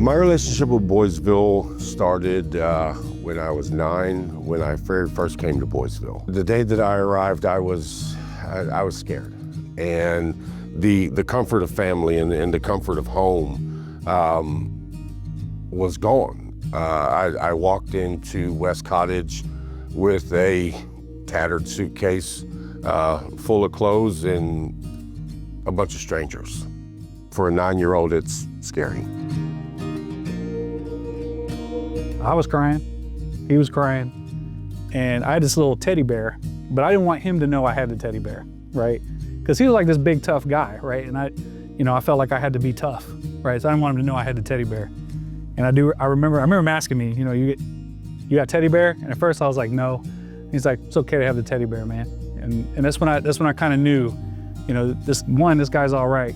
My relationship with Boysville started when I was 9, when I very first came to Boysville. The day that I arrived, I was scared. And the comfort of family and the comfort of home was gone. I walked into West Cottage with a tattered suitcase full of clothes and a bunch of strangers. For a 9-year-old, it's scary. I was crying, he was crying, and I had this little teddy bear, but I didn't want him to know I had the teddy bear, right? Because he was like this big tough guy, right? And I felt like I had to be tough, right? So I didn't want him to know I had the teddy bear. And I remember him asking me, you got teddy bear? And at first I was like, no. He's like, it's okay to have the teddy bear, man. And that's when I kind of knew, this guy's all right.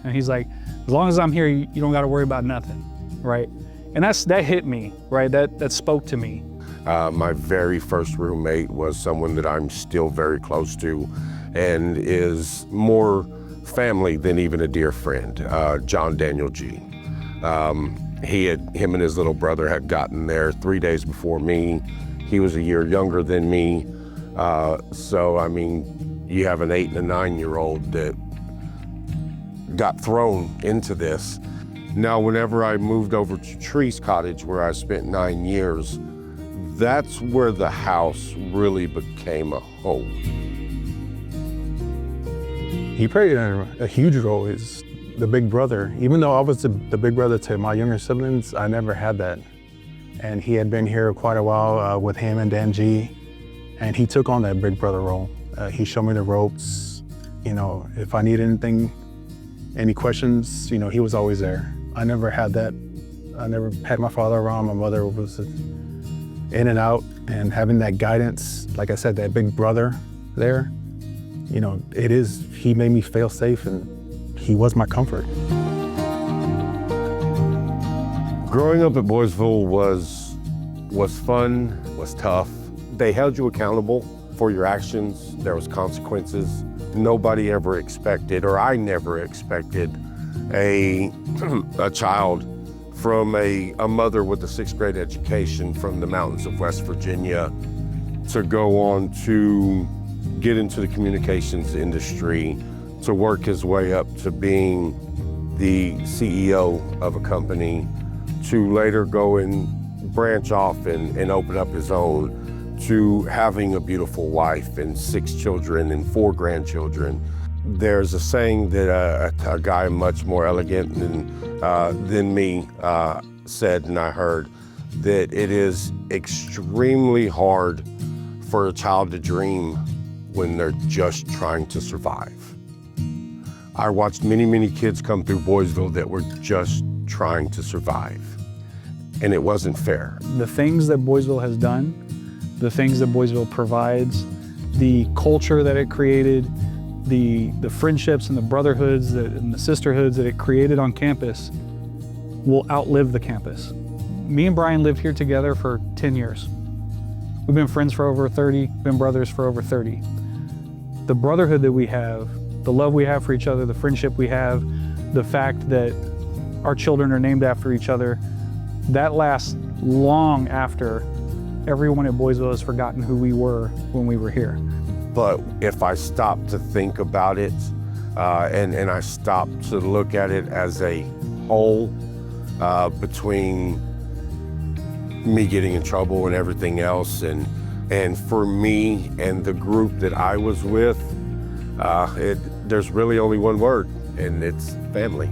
And he's like, as long as I'm here, you don't got to worry about nothing, right? And that hit me, right? That spoke to me. My very first roommate was someone that I'm still very close to and is more family than even a dear friend, John Daniel G. Him and his little brother had gotten there 3 days before me. He was a year younger than me. So, I mean, you have an 8 and a 9-year-old that got thrown into this. Now, whenever I moved over to Trees Cottage, where I spent 9 years, that's where the house really became a home. He played a huge role. He's the big brother. Even though I was the big brother to my younger siblings, I never had that. And he had been here quite a while with him and Dan G, and he took on that big brother role. He showed me the ropes. If I needed anything, any questions, he was always there. I never had that. I never had my father around. My mother was in and out, and having that guidance, like I said, that big brother there, he made me feel safe, and he was my comfort. Growing up at Boysville was fun, was tough. They held you accountable for your actions. There was consequences. Nobody ever expected, or I never expected, a child from a mother with a 6th grade education from the mountains of West Virginia to go on to get into the communications industry, to work his way up to being the CEO of a company, to later go and branch off and open up his own, to having a beautiful wife and 6 children and 4 grandchildren. There's a saying that a guy much more elegant than me said, and I heard, that it is extremely hard for a child to dream when they're just trying to survive. I watched many, many kids come through Boysville that were just trying to survive, and it wasn't fair. The things that Boysville has done, the things that Boysville provides, the culture that it created, the friendships and the brotherhoods and the sisterhoods that it created on campus will outlive the campus. Me and Bryan lived here together for 10 years. We've been friends for over 30, been brothers for over 30. The brotherhood that we have, the love we have for each other, the friendship we have, the fact that our children are named after each other, that lasts long after everyone at Boysville has forgotten who we were when we were here. But if I stop to think about it, and I stop to look at it as a whole, between me getting in trouble and everything else, and for me and the group that I was with, there's really only one word, and it's family.